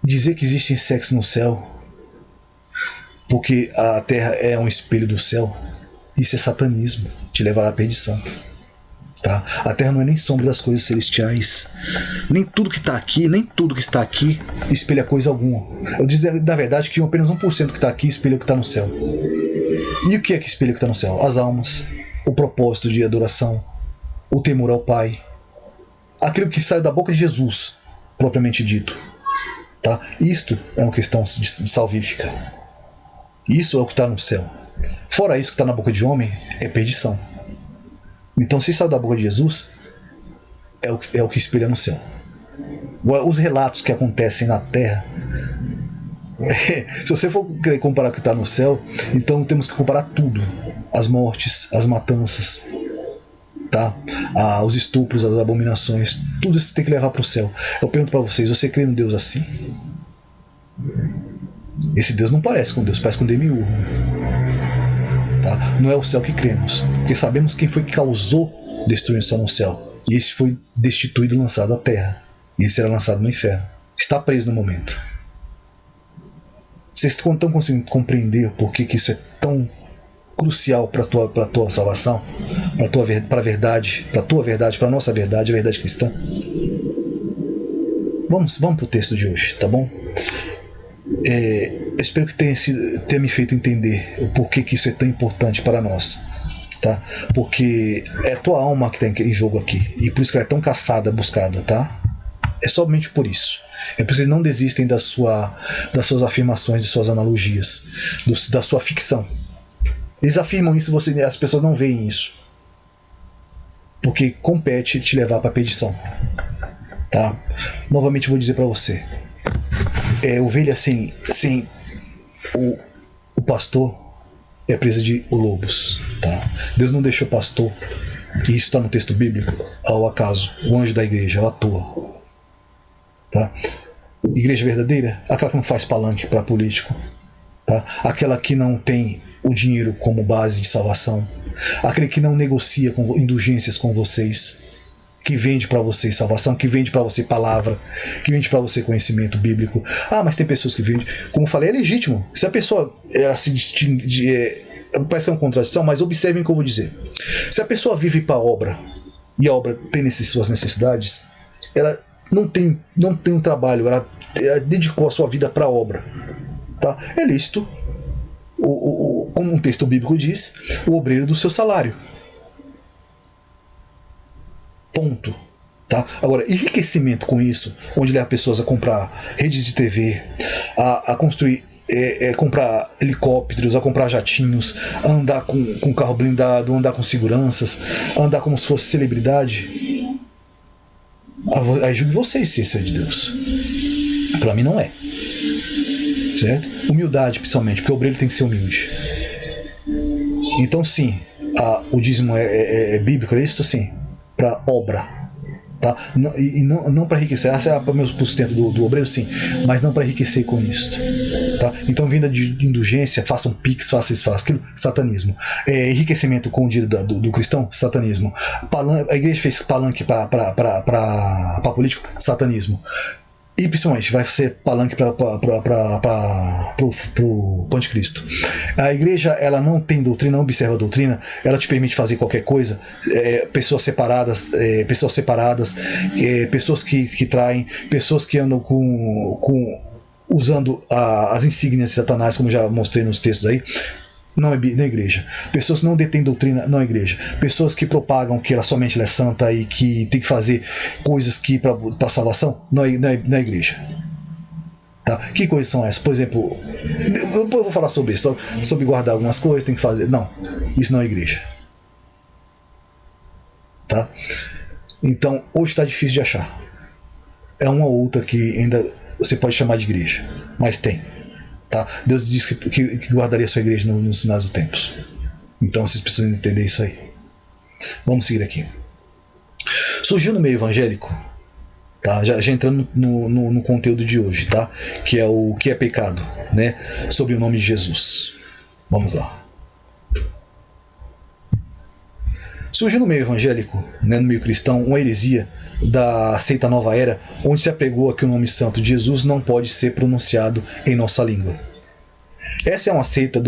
Dizer que existe sexo no céu porque a terra é um espelho do céu, isso é satanismo, te levará à perdição. Tá? A terra não é nem sombra das coisas celestiais. Nem tudo que está aqui, nem tudo que está aqui espelha coisa alguma. Eu digo na verdade que apenas 1% que está aqui espelha o que está no céu. E o que é que espelha o que está no céu? As almas, o propósito de adoração, o temor ao Pai, aquilo que sai da boca de Jesus, propriamente dito. Tá? Isto é uma questão de salvífica. Isso é o que está no céu. Fora isso que está na boca de homem, é perdição. Então, se sai da boca de Jesus, é o que espelha no céu. Os relatos que acontecem na terra, se você for querer comparar o que está no céu, então temos que comparar tudo: as mortes, as matanças, tá? Os estupros, as abominações, tudo isso tem que levar para o céu. Eu pergunto para vocês: você crê num Deus assim? Esse Deus não parece com Deus, parece com demiurgo. Tá? Não é o céu que cremos, porque sabemos quem foi que causou destruição no céu, e esse foi destituído e lançado à terra, e esse será lançado no inferno. Está preso no momento. Vocês estão conseguindo compreender por que isso é tão crucial para a tua salvação, para a verdade, para a tua verdade, para a nossa verdade, a verdade cristã? Vamos para o texto de hoje, tá bom? Eu espero que tenha me feito entender o porquê que isso é tão importante para nós, tá? Porque é a tua alma que está em jogo aqui, e por isso que ela é tão caçada, buscada, tá? É somente por isso. É por isso que vocês não desistem das suas afirmações, de suas analogias, da sua ficção. Eles afirmam isso, as pessoas não veem isso, porque compete te levar para a perdição, tá? Novamente vou dizer para você: ovelha sem o pastor é presa de lobos, tá? Deus não deixou pastor, e isso está no texto bíblico, ao acaso, o anjo da igreja, à toa, tá? Igreja verdadeira, aquela que não faz palanque para político, tá? Aquela que não tem o dinheiro como base de salvação, aquele que não negocia com indulgências com vocês, que vende para você salvação, que vende para você palavra, que vende para você conhecimento bíblico. Mas tem pessoas que vendem. Como eu falei, é legítimo. Se a pessoa se distingue, parece que é uma contradição, mas observem o que eu vou dizer. Se a pessoa vive para a obra, e a obra tem suas necessidades, ela não tem um trabalho, ela dedicou a sua vida para a obra, tá? É lícito, como um texto bíblico diz, o obreiro do seu salário. Ponto. Tá? Agora, enriquecimento com isso, onde leva pessoas a comprar redes de TV, a construir, comprar helicópteros, a comprar jatinhos, a andar com carro blindado, a andar com seguranças, a andar como se fosse celebridade, aí julgue vocês se isso é de Deus. Para mim não é. Certo? Humildade, principalmente, porque o obreiro tem que ser humilde. Então sim, o dízimo é bíblico, é isso sim, para obra, tá? Não para enriquecer. Essa é para o meu sustento do obreiro, sim, mas não para enriquecer com isso, tá? Então, vinda de indulgência, façam pix, faça isso, faça aquilo, satanismo. Enriquecimento com o dinheiro do cristão, satanismo. A igreja fez palanque para político, satanismo. E principalmente vai ser palanque para o anticristo. A igreja, ela não tem doutrina, não observa a doutrina, ela te permite fazer qualquer coisa. Pessoas separadas, pessoas que traem, pessoas que andam usando as insígnias de Satanás, como já mostrei nos textos aí. Não é igreja. Pessoas que não detêm doutrina, não é igreja. Pessoas que propagam que ela somente é santa e que tem que fazer coisas que para salvação, não é igreja. Tá? Que coisas são essas? Por exemplo, eu vou falar sobre isso, sobre guardar algumas coisas, tem que fazer. Não, isso não é igreja. Tá? Então, hoje está difícil de achar. É uma ou outra que ainda você pode chamar de igreja, mas tem. Tá? Deus disse que guardaria a sua igreja nos finais dos tempos. Então vocês precisam entender isso aí. Vamos seguir aqui. Surgiu no meio evangélico, tá? já entrando no conteúdo de hoje, tá? Que é o que é pecado, né? Sobre o nome de Jesus. Vamos lá. Surgiu no meio evangélico, né, no meio cristão, uma heresia da seita Nova Era, onde se apegou a que o nome santo de Jesus não pode ser pronunciado em nossa língua. Essa é uma seita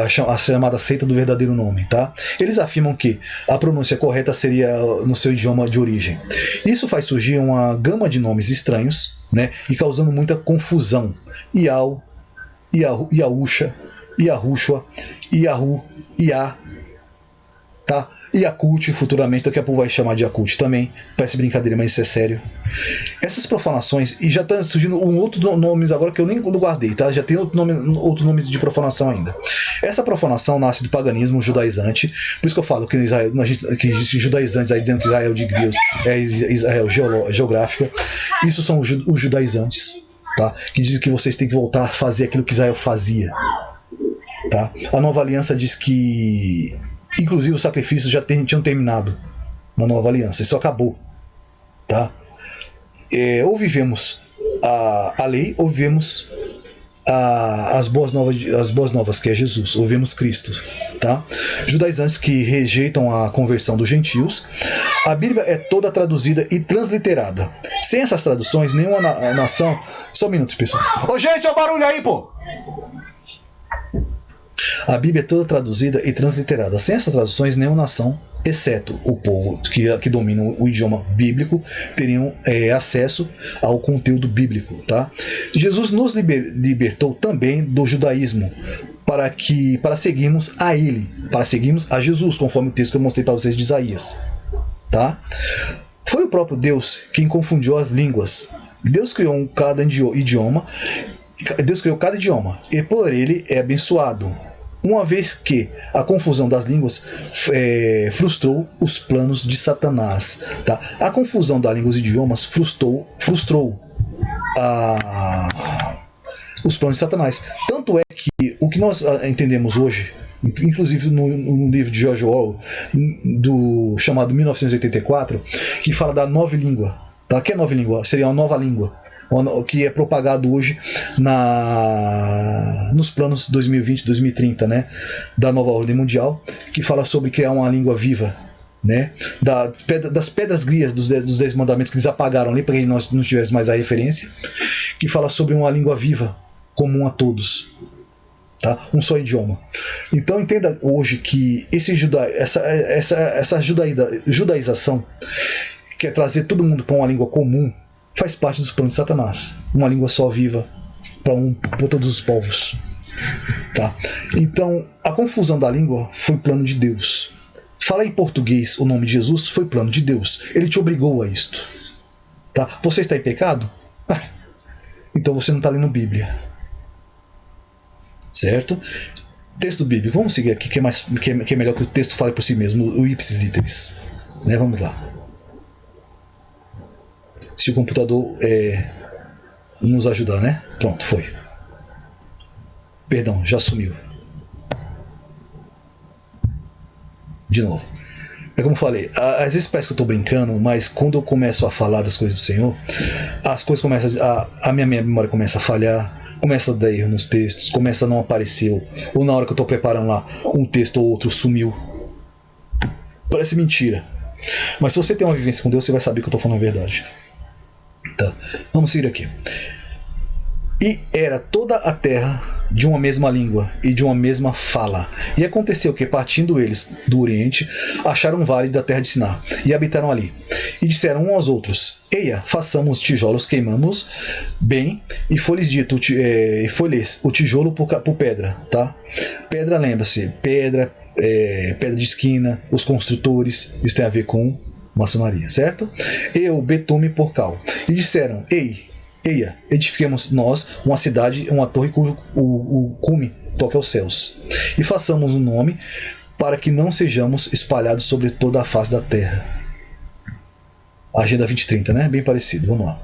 a chamada seita do verdadeiro nome, tá? Eles afirmam que a pronúncia correta seria no seu idioma de origem. Isso faz surgir uma gama de nomes estranhos, né, e causando muita confusão. Iau, Iaúcha, Iarushua, Iahu, Iá, tá? Yakult, futuramente, daqui a pouco vai chamar de Yakult também. Parece brincadeira, mas isso é sério. Essas profanações, e já tá surgindo outros nomes agora que eu nem guardei, tá? Já tem outros nomes de profanação ainda. Essa profanação nasce do paganismo judaizante, por isso que eu falo que Israel, que existem judaizantes aí dizendo que Israel de Deus é Israel geográfica. Isso são os judaizantes, tá? Que dizem que vocês têm que voltar a fazer aquilo que Israel fazia. Tá? A Nova Aliança diz que inclusive os sacrifícios já tinham terminado na Nova Aliança, isso acabou, tá? Ou vivemos a lei, ou vivemos as boas novas, que é Jesus, ou vivemos Cristo, tá? Judaizantes que rejeitam a conversão dos gentios. A Bíblia é toda traduzida e transliterada. Sem essas traduções, nenhuma nação... Só um minuto, pessoal. Ô, gente, olha o barulho aí, pô! A Bíblia é toda traduzida e transliterada. Sem essas traduções, nenhuma nação, exceto o povo que domina o idioma bíblico, teriam acesso ao conteúdo bíblico. Tá? Jesus nos libertou também do judaísmo para seguirmos a Ele, para seguirmos a Jesus, conforme o texto que eu mostrei para vocês de Isaías. Tá? Foi o próprio Deus quem confundiu as línguas. Deus criou cada idioma. Deus criou cada idioma e por ele é abençoado. Uma vez que a confusão das línguas frustrou os planos de Satanás. Tá? A confusão das línguas e idiomas frustrou os planos de Satanás. Tanto é que o que nós entendemos hoje, inclusive no livro de George Orwell, chamado 1984, que fala da nova língua. Tá? Que é nova língua? Seria uma nova língua, que é propagado hoje nos planos 2020, 2030, né, da nova ordem mundial, que fala sobre criar uma língua viva, né, das pedras grias dos 10 mandamentos que eles apagaram ali para que nós não tivéssemos mais a referência, que fala sobre uma língua viva comum a todos, tá? Um só idioma. Então entenda hoje que essa judaização, que é trazer todo mundo para uma língua comum, faz parte dos planos de Satanás. Uma língua só viva para todos os povos. Tá? Então, a confusão da língua foi plano de Deus. Falar em português o nome de Jesus foi plano de Deus. Ele te obrigou a isto. Tá? Você está em pecado? Então você não está lendo Bíblia. Certo? Texto bíblico. Vamos seguir aqui, que é melhor que o texto fale por si mesmo, o ipsis literis. Né? Vamos lá. Se o computador nos ajudar, né? Pronto, foi. Perdão, já sumiu. De novo. É como eu falei, às vezes parece que eu estou brincando, mas quando eu começo a falar das coisas do Senhor, as coisas começam a minha memória começa a falhar, começa a dar erro nos textos, começa a não aparecer, ou na hora que eu estou preparando lá, um texto ou outro sumiu. Parece mentira. Mas se você tem uma vivência com Deus, você vai saber que eu estou falando a verdade. Tá. Vamos seguir aqui. E era toda a terra de uma mesma língua e de uma mesma fala. E aconteceu que, partindo eles do Oriente, acharam um vale da terra de Siná, e habitaram ali. E disseram uns aos outros: Eia, façamos tijolos, queimamos bem. E foi-lhes dito, foi-lhes o tijolo por pedra. Tá? Pedra, lembra-se, pedra de esquina, os construtores, isso tem a ver com maçonaria, certo? E o betume por cal. E disseram: Eia, edifiquemos nós uma cidade, uma torre cujo o cume toque aos céus, e façamos um nome para que não sejamos espalhados sobre toda a face da terra. Agenda 2030, né? Bem parecido, vamos lá.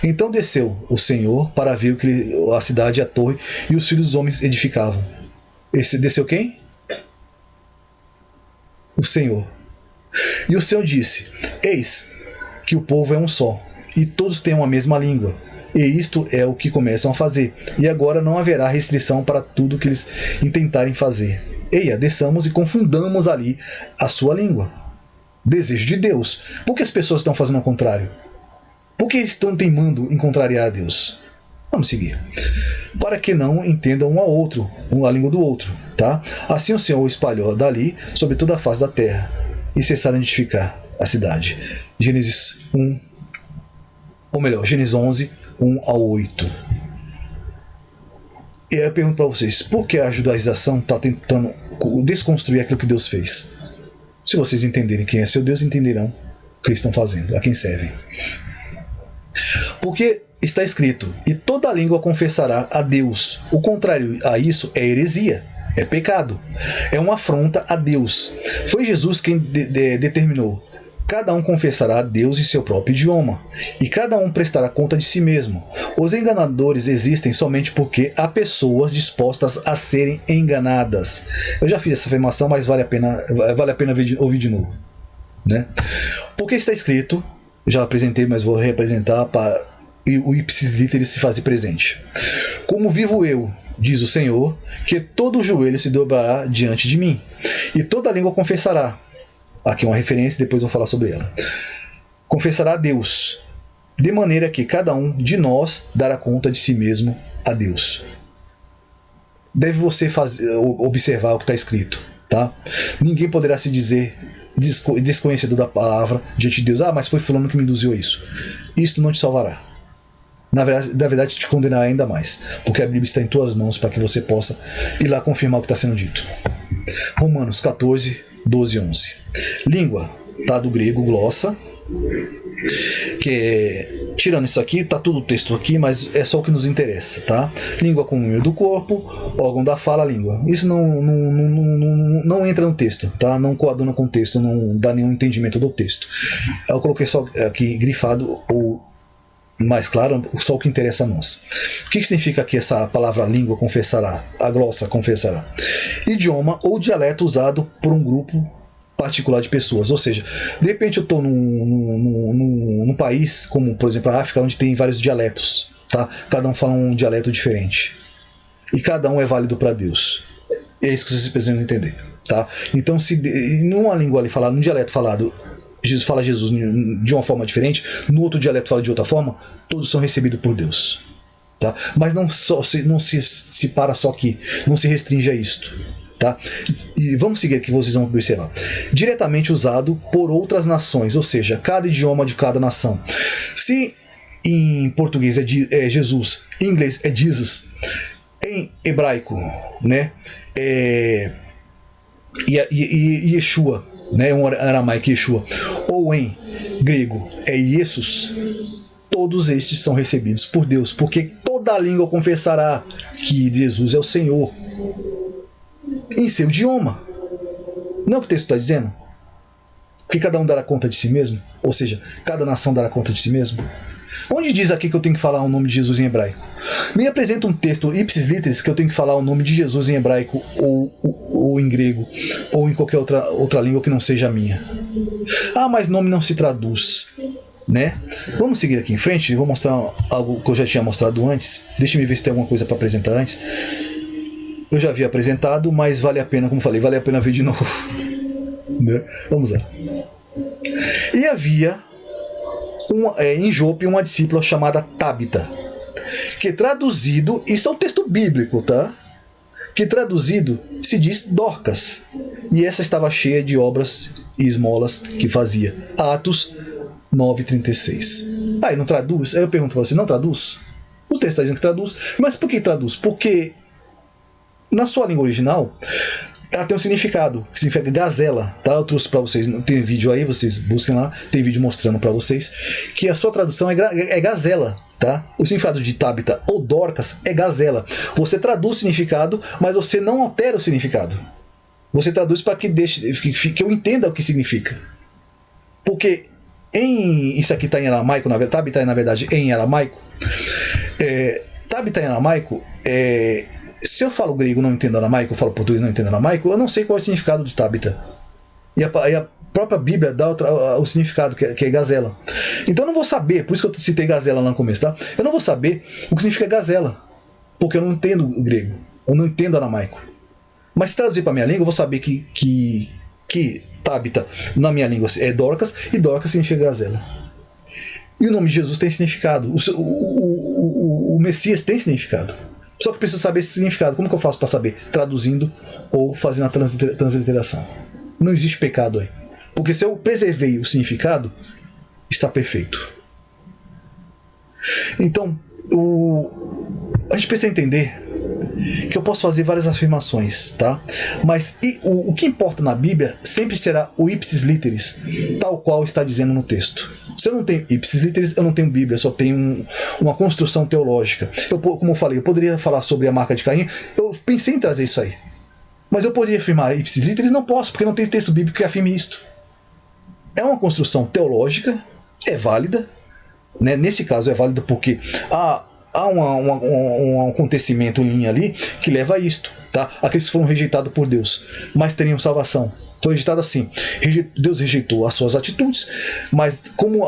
Então desceu o Senhor para ver a cidade e a torre, e os filhos dos homens edificavam. Desceu quem? O Senhor. E o Senhor disse: Eis que o povo é um só, e todos têm uma mesma língua, e isto é o que começam a fazer, e agora não haverá restrição para tudo que eles intentarem fazer. Eia, desçamos e confundamos ali a sua língua. Desejo de Deus. Por que as pessoas estão fazendo ao contrário? Por que estão teimando em contrariar a Deus? Vamos seguir. Para que não entendam um ao outro, a língua do outro. Tá? Assim o Senhor o espalhou dali sobre toda a face da terra, e cessaram de edificar a cidade. Gênesis 1, ou melhor, Gênesis 11, 1 ao 8. E eu pergunto para vocês, por que a judaização está tentando desconstruir aquilo que Deus fez? Se vocês entenderem quem é seu Deus, entenderão o que eles estão fazendo, a quem servem. Porque está escrito: e toda língua confessará a Deus. O contrário a isso é heresia, é pecado, é uma afronta a Deus. Foi Jesus quem determinou: cada um confessará a Deus em seu próprio idioma, e cada um prestará conta de si mesmo. Os enganadores existem somente porque há pessoas dispostas a serem enganadas. Eu já fiz essa afirmação, mas vale a pena ouvir de novo, né? Porque está escrito, já apresentei, mas vou representar para o ipsis literis se fazer presente. Como vivo eu, diz o Senhor, que todo joelho se dobrará diante de mim, e toda língua confessará. Aqui uma referência, depois vou falar sobre ela. Confessará a Deus, de maneira que cada um de nós dará conta de si mesmo a Deus. Deve você observar o que está escrito, tá? Ninguém poderá se dizer desconhecedor da palavra diante de Deus. Ah, mas foi fulano que me induziu a isso. Isto não te salvará. Na verdade, te condenará ainda mais, porque a Bíblia está em tuas mãos para que você possa ir lá confirmar o que está sendo dito. Romanos 14, 12 e 11. Língua, tá do grego glossa, que tirando isso aqui, tá tudo o texto aqui, mas é só o que nos interessa, tá? Língua como meio do corpo, órgão da fala, língua. Isso não entra no texto, tá? Não coaduna com o texto, não dá nenhum entendimento do texto. Eu coloquei só aqui grifado, ou mais claro, só o que interessa a nós. O que significa aqui essa palavra língua confessará, a glossa confessará? Idioma ou dialeto usado por um grupo particular de pessoas. Ou seja, de repente eu estou num país, como por exemplo a África, onde tem vários dialetos, tá? Cada um fala um dialeto diferente. E cada um é válido para Deus. É isso que vocês precisam entender, tá? Então, se numa língua ali falada, num dialeto falado, Jesus fala Jesus de uma forma diferente, no outro dialeto fala de outra forma, todos são recebidos por Deus, tá? Mas não se para só aqui, não se restringe a isto, tá? E vamos seguir aqui, vocês vão observar. Diretamente usado por outras nações, ou seja, cada idioma de cada nação. Se em português é Jesus, em inglês é Jesus, em hebraico, né, Yeshua, né, um aramaico Yeshua, ou em grego é Jesus, todos estes são recebidos por Deus, porque toda língua confessará que Jesus é o Senhor em seu idioma. Não é o que o texto está dizendo? Que cada um dará conta de si mesmo, ou seja, cada nação dará conta de si mesmo. Onde diz aqui que eu tenho que falar o nome de Jesus em hebraico? Me apresenta um texto ipsis literis que eu tenho que falar o nome de Jesus em hebraico ou em grego ou em qualquer outra língua que não seja a minha. Ah, mas nome não se traduz, né? Vamos seguir aqui em frente. Eu vou mostrar algo que eu já tinha mostrado antes. Deixa eu ver se tem alguma coisa para apresentar antes. Eu já havia apresentado, mas vale a pena, como falei, vale a pena ver de novo. Né? Vamos lá. E havia em Jope uma discípula chamada Tabita, que traduzido, isso é um texto bíblico, tá? Que traduzido se diz Dorcas, e essa estava cheia de obras e esmolas que fazia. Atos 9:36. Aí não traduz? Aí eu pergunto para você, não traduz? O texto está dizendo que traduz, mas por que traduz? Porque na sua língua original ela tem um significado, que significa gazela, tá? Eu trouxe para vocês, tem vídeo aí, vocês busquem lá, tem vídeo mostrando para vocês que a sua tradução é gazela, tá? O significado de Tabita ou Dorcas é gazela. Você traduz o significado, mas você não altera o significado. Você traduz para que eu entenda o que significa. Porque isso aqui está em aramaico, Tabita é na verdade em aramaico. Tabita em aramaico se eu falo grego e não entendo aramaico, eu falo português e não entendo aramaico, eu não sei qual é o significado de Tabita. E a própria Bíblia dá o significado, que é gazela. Então eu não vou saber, por isso que eu citei gazela lá no começo, tá? Eu não vou saber o que significa gazela, porque eu não entendo o grego, eu não entendo aramaico. Mas se traduzir para a minha língua, eu vou saber que Tabita na minha língua é Dorcas, e Dorcas significa gazela. E o nome de Jesus tem significado, o Messias tem significado. Só que eu preciso saber esse significado. Como que eu faço para saber? Traduzindo ou fazendo a transliteração. Não existe pecado aí. Porque se eu preservei o significado, está perfeito. Então, a gente precisa entender que eu posso fazer várias afirmações, tá? Mas o que importa na Bíblia sempre será o ipsis literis, tal qual está dizendo no texto. Se eu não tenho ipsis literis, eu não tenho Bíblia, eu só tenho uma construção teológica. Como eu falei, eu poderia falar sobre a marca de Caim, eu pensei em trazer isso aí. Mas eu poderia afirmar ipsis literis? Não posso, porque não tem texto bíblico que afirme isto. É uma construção teológica, é válida, né? Nesse caso é válida porque há um acontecimento em linha ali que leva a isto, tá? Aqueles que foram rejeitados por Deus, mas teriam salvação. Foi rejeitado assim. Deus rejeitou as suas atitudes, mas como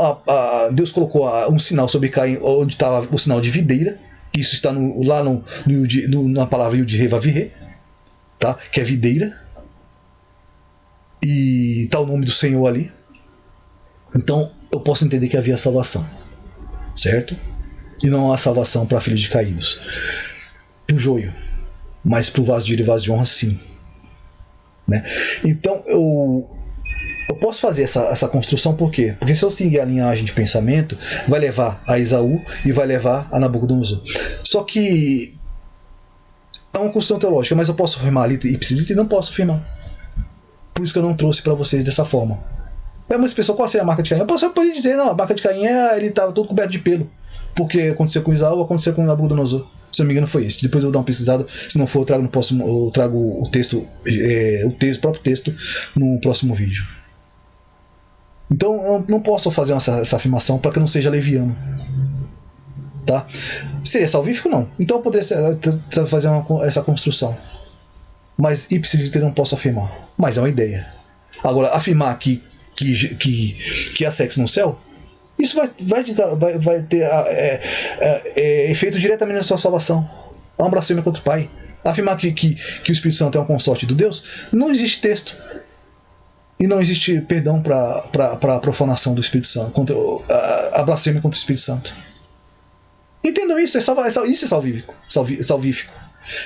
Deus colocou um sinal sobre Caim, onde estava o sinal de videira, isso está lá na palavra Yud-Heh-Vav-Heh, tá? Que é videira, e está o nome do Senhor ali. Então eu posso entender que havia salvação, certo? E não há salvação para filhos de caídos, do joio, mas para o vaso de ira e vaso de honra, sim, né? Então eu posso fazer essa construção, por quê? Porque se eu seguir a linhagem de pensamento, vai levar a Esaú e vai levar a Nabucodonosor. Só que é uma construção teológica, mas eu posso afirmar ali ipsis e não posso afirmar. Por isso que eu não trouxe para vocês dessa forma. Mas muitas pessoas, qual seria a marca de Caim? Eu posso dizer, não, a marca de Caim ele estava todo coberto de pelo, porque aconteceu com Esaú, aconteceu com Nabucodonosor. Se não me engano foi esse. Depois eu vou dar uma pesquisada. Se não for, eu trago o texto, o próprio texto no próximo vídeo. Então eu não posso fazer essa afirmação para que eu não seja leviano, tá? Seria salvífico? Não. Então eu poderia fazer essa construção. Mas ipsis literis não posso afirmar. Mas é uma ideia. Agora, afirmar que há sexo no céu, isso vai ter efeito diretamente na sua salvação. É uma blasfêmia contra o Pai. Afirmar que o Espírito Santo é um consorte do Deus, não existe texto. E não existe perdão para a profanação do Espírito Santo, contra a blasfêmia contra o Espírito Santo. Entendam isso, isso é salvífico.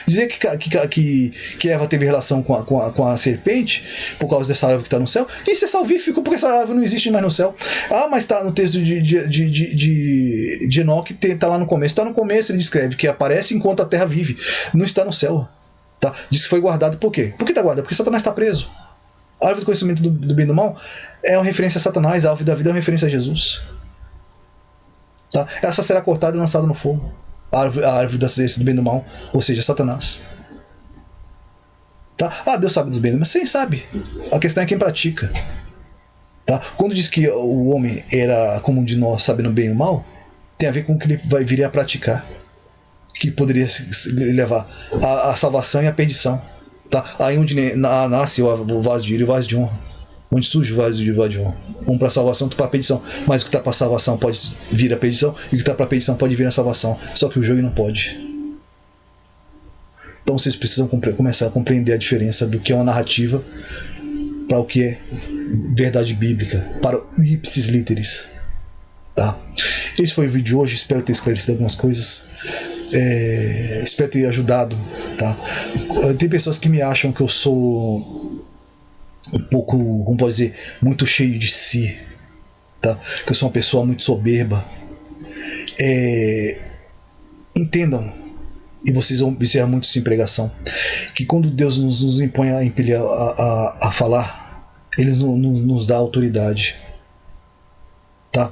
Dizer que Eva teve relação com a serpente por causa dessa árvore que está no céu, isso é salvífico, porque essa árvore não existe mais no céu. Ah, mas está no texto de Enoque, está lá no começo. Está no começo, ele descreve que aparece enquanto a terra vive. Não está no céu. Tá? Diz que foi guardado por quê? Por que está guardado? Porque Satanás está preso. A árvore do conhecimento do bem e do mal é uma referência a Satanás, a árvore da vida é uma referência a Jesus. Tá? Essa será cortada e lançada no fogo. A árvore da ciência do bem e do mal, ou seja, Satanás. Tá? Ah, Deus sabe dos bem, mas sim, sabe. A questão é quem pratica. Tá? Quando diz que o homem era como um de nós, sabendo o bem e o mal, tem a ver com o que ele viria a praticar, que poderia levar à salvação e à perdição. Tá? Aí onde nasce o vaso de ira e o vaso de honra. Onde surge o vaso de honra. Um para a salvação, outro para a perdição. Mas o que está para a salvação pode vir a perdição, e o que está para a perdição pode vir a salvação. Só que o joio não pode. Então vocês precisam começar a compreender a diferença do que é uma narrativa para o que é verdade bíblica, para o ipsis literis. Tá? Esse foi o vídeo de hoje, espero ter esclarecido algumas coisas. Espero ter ajudado. Tá? Tem pessoas que me acham que eu sou um pouco, como pode dizer, muito cheio de si, tá? Que eu sou uma pessoa muito soberba. Entendam, e vocês vão observar muito isso em pregação, que quando Deus nos impõe a impelir a falar, Ele nos dá autoridade, tá?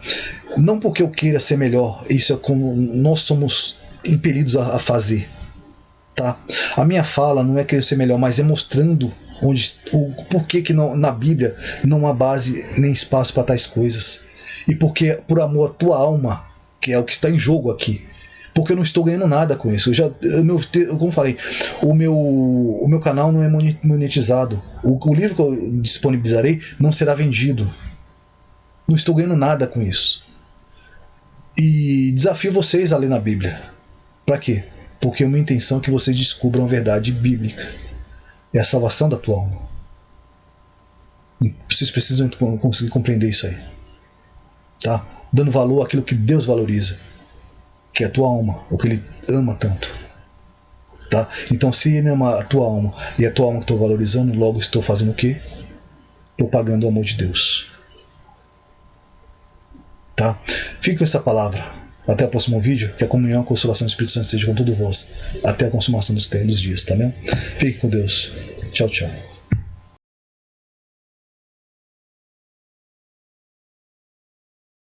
Não porque eu queira ser melhor, isso é como nós somos impelidos a fazer, tá? A minha fala não é querer ser melhor, mas é mostrando o porquê que na Bíblia não há base nem espaço para tais coisas, e porque por amor à tua alma, que é o que está em jogo aqui, porque eu não estou ganhando nada com isso. Como falei, o meu canal não é monetizado, o livro que eu disponibilizarei não será vendido, não estou ganhando nada com isso, e desafio vocês a ler na Bíblia. Para quê? Porque a minha intenção é que vocês descubram a verdade bíblica. É a salvação da tua alma. Vocês precisam conseguir compreender isso aí. Tá? Dando valor àquilo que Deus valoriza, que é a tua alma, o que Ele ama tanto. Tá? Então, se Ele ama a tua alma e a tua alma que estou valorizando, logo estou fazendo o quê? Propagando o amor de Deus. Tá? Fique com essa palavra. Até o próximo vídeo, que a comunhão e a consolação do Espírito Santo esteja com todos vós. Até a consumação dos dias, tá bem? Fique com Deus. Tchau, tchau.